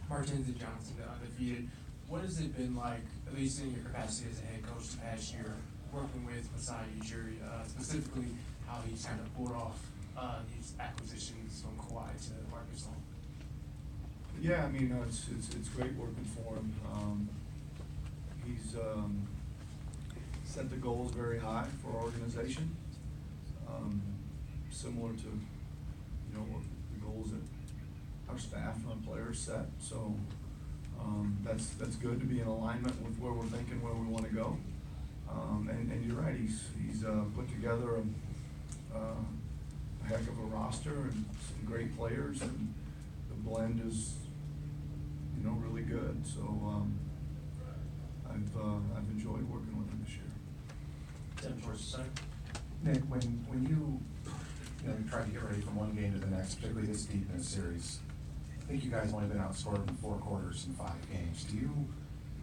Martins and Johnson, undefeated. What has it been like, at least in your capacity as a head coach the past year, working with Masai Ujiri, specifically how he's kind of pulled off these acquisitions from Kawhi to Marcus Gasol? Yeah, I mean, it's great working for him. He's set the goals very high for our organization, similar to what the goals that our staff and our players set. So that's good to be in alignment with where we're thinking, where we want to go. And you're right, he's put together a heck of a roster and some great players, and the blend is really good. So I've enjoyed working with him this year. Tim, towards the center. Nick, when you try to get ready from one game to the next, particularly this deep in a series, I think you guys have only been outscored in 4 quarters in 5 games. Do you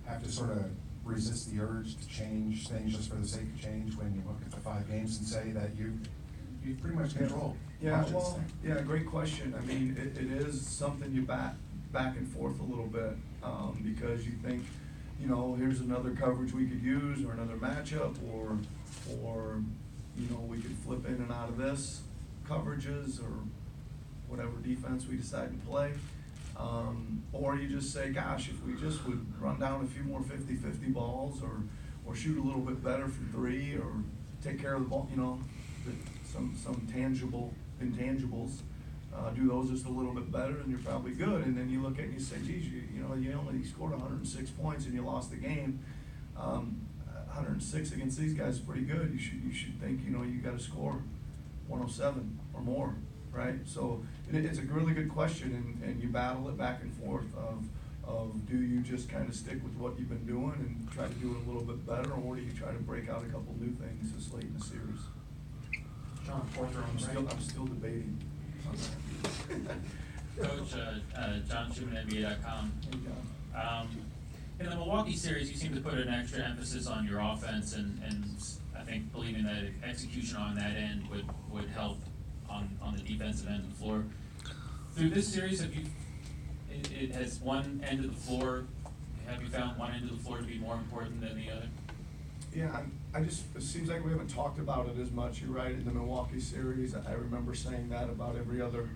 have to sort of resist the urge to change things just for the sake of change when you look at the 5 games and say that you pretty much control? Yeah, well, yeah, great question. I mean, it is something you back and forth a little bit because you think, here's another coverage we could use, or another matchup, or we could flip in and out of this coverages or whatever defense we decide to play. Or you just say, gosh, if we just would run down a few more 50-50 balls, or shoot a little bit better from 3, or take care of the ball, some tangible intangibles, do those just a little bit better, and you're probably good. And then you look at it and you say, geez, you only scored 106 points and you lost the game. 106 against these guys is pretty good. You should think, you got to score 107 or more, right? So it's a really good question, and you battle it back and forth of do you just kind of stick with what you've been doing and try to do it a little bit better, or do you try to break out a couple new things this late in the series? John, fourth row, I'm still debating. Coach, John Schumann, NBA.com. In the Milwaukee series, you seem to put an extra emphasis on your offense, and I think believing that execution on that end would help on the defensive end of the floor. Through this series, have you found one end of the floor to be more important than the other? Yeah, it seems like we haven't talked about it as much. You're right, in the Milwaukee series, I remember saying that about every other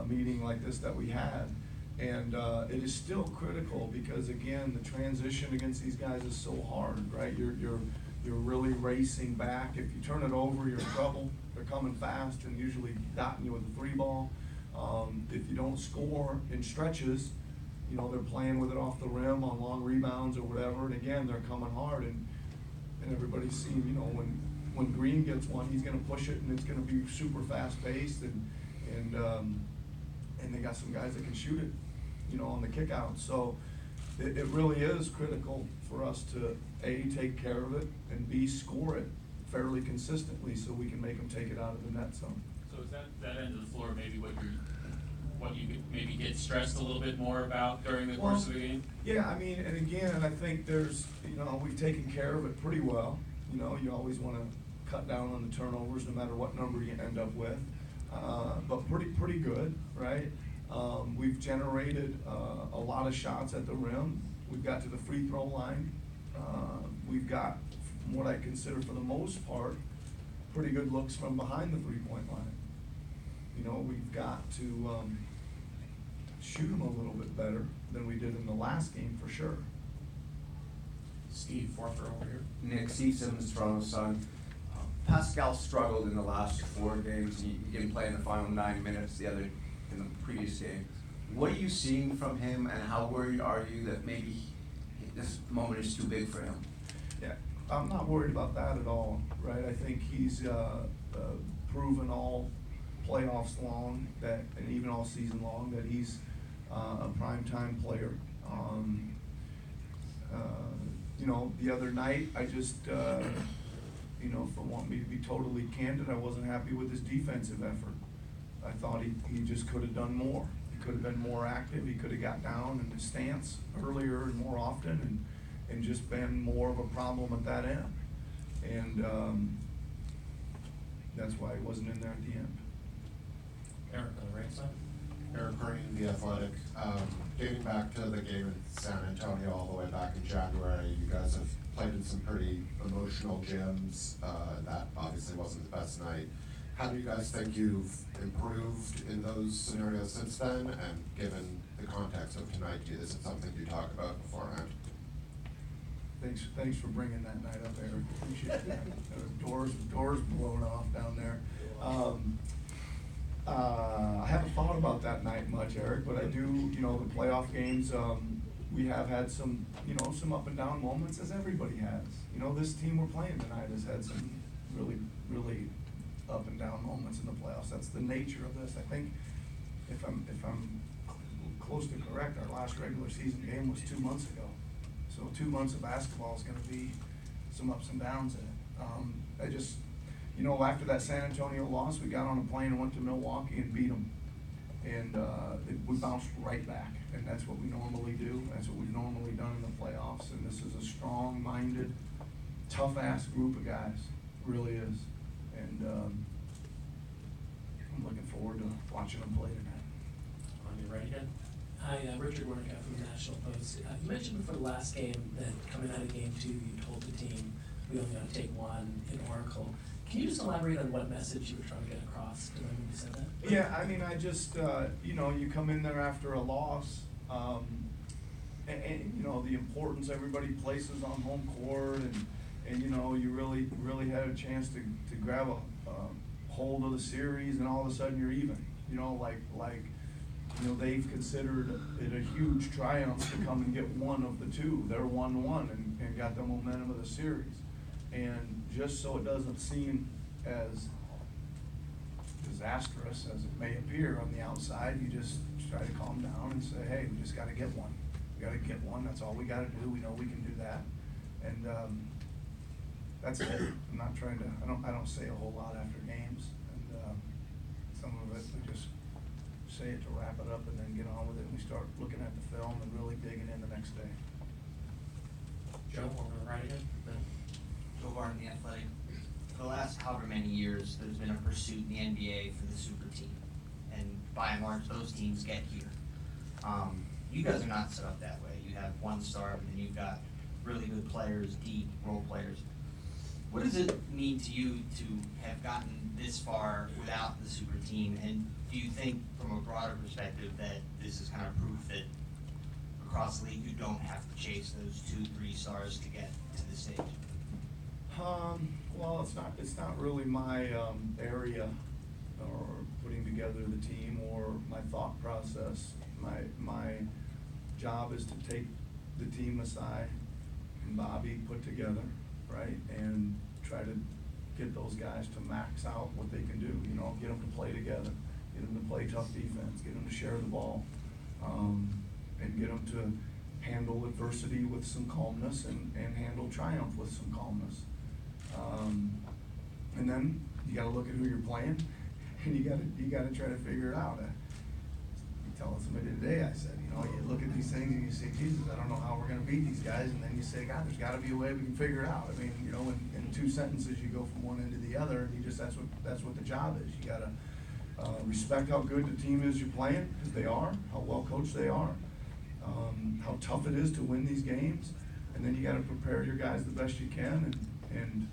meeting like this that we had. And it is still critical because, again, the transition against these guys is so hard, right? You're really racing back. If you turn it over, you're in trouble. They're coming fast and usually dotting you with a 3 ball. If you don't score in stretches, they're playing with it off the rim on long rebounds or whatever. And again, they're coming hard. And everybody's seen, when Green gets one, he's going to push it, and it's going to be super fast-paced, and they got some guys that can shoot it, on the kick-out. So it really is critical for us to, A, take care of it, and B, score it fairly consistently so we can make them take it out of the net some. So is that end of the floor maybe what you could maybe get stressed a little bit more about during the course of the game? Yeah, I mean, and again, I think there's, we've taken care of it pretty well. You always want to cut down on the turnovers no matter what number you end up with. But pretty good, right? We've generated a lot of shots at the rim. We've got to the free throw line. We've got what I consider, for the most part, pretty good looks from behind the 3-point line. We've got to shoot them a little bit better than we did in the last game, for sure. Steve, fourth row over here. Nick, Steve Simmons, Toronto Sun. Pascal struggled in the last 4 games. He didn't play in the final 9 minutes in the previous game. What are you seeing from him, and how worried are you that maybe this moment is too big for him? Yeah, I'm not worried about that at all, right? I think he's proven all playoffs long, and even all season long, that he's a primetime player. The other night, I just, if I want me to be totally candid, I wasn't happy with his defensive effort. I thought he just could have done more. He could have been more active. He could have got down in his stance earlier and more often, and just been more of a problem at that end. And that's why he wasn't in there at the end. Eric on the right side. Eric Green, The Athletic. Dating back to the game in San Antonio all the way back in January, you guys have played in some pretty emotional gyms. That obviously wasn't the best night. How do you guys think you've improved in those scenarios since then? And given the context of tonight, is it something you talk about beforehand? Thanks for bringing that night up, Eric. Appreciate that. Doors blown off down there. I haven't thought about that night much, Eric, but I do, the playoff games, we have had some up and down moments, as everybody has. This team we're playing tonight has had some really, really up and down moments in the playoffs. That's the nature of this. I think if I'm close to correct, our last regular season game was 2 months ago. So 2 months of basketball is gonna be some ups and downs in it. After that San Antonio loss, we got on a plane and went to Milwaukee and beat them. And we bounced right back, and that's what we normally do. That's what we've normally done in the playoffs, and this is a strong-minded, tough-ass group of guys, really is. And I'm looking forward to watching them play tonight. On your right again. Hi, Richard Wernicke from the National Post. You mentioned before the last game that coming out of game 2, you told the team we only got to take one in Oracle. Can you just elaborate on what message you were trying to get across to them when you said that? Yeah, I mean, I just, you come in there after a loss, and the importance everybody places on home court, and you really had a chance to grab a hold of the series, and all of a sudden you're even. They've considered it a huge triumph to come and get one of the two. They're 1-1 and got the momentum of the series. And just so it doesn't seem as disastrous as it may appear on the outside, you just try to calm down and say, hey, we just gotta get one. We gotta get one, that's all we gotta do. We know we can do that. And that's it. I'm not trying to, I don't say a whole lot after games. And some of it, we just say it to wrap it up and then get on with it, and we start looking at the film and really digging in the next day. Joe, over the right again. Joe Barton, The Athletic. For the last however many years, there's been a pursuit in the NBA for the super team. And by and large, those teams get here. You guys are not set up that way. You have one star, and then you've got really good players, deep role players. What does it mean to you to have gotten this far without the super team? And do you think, from a broader perspective, that this is kind of proof that across the league you don't have to chase those 2-3 stars to get to the stage? Well, it's not really my area, or putting together the team, or my thought process. My job is to take the team aside and Bobby put together, right, and try to get those guys to max out what they can do. Get them to play together, get them to play tough defense, get them to share the ball, and get them to handle adversity with some calmness and handle triumph with some calmness. And then you got to look at who you're playing, and you got to try to figure it out. You tell somebody today, I said, you look at these things and you say, Jesus, I don't know how we're going to beat these guys, and then you say, God, there's got to be a way we can figure it out. I mean, in 2 sentences you go from one end to the other, and that's what the job is. You got to respect how good the team is you're playing, because they are, how well coached they are, how tough it is to win these games, and then you got to prepare your guys the best you can, and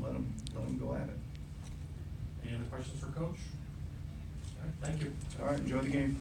let them go at it. Any other questions for Coach? All right, thank you. All right, enjoy the game.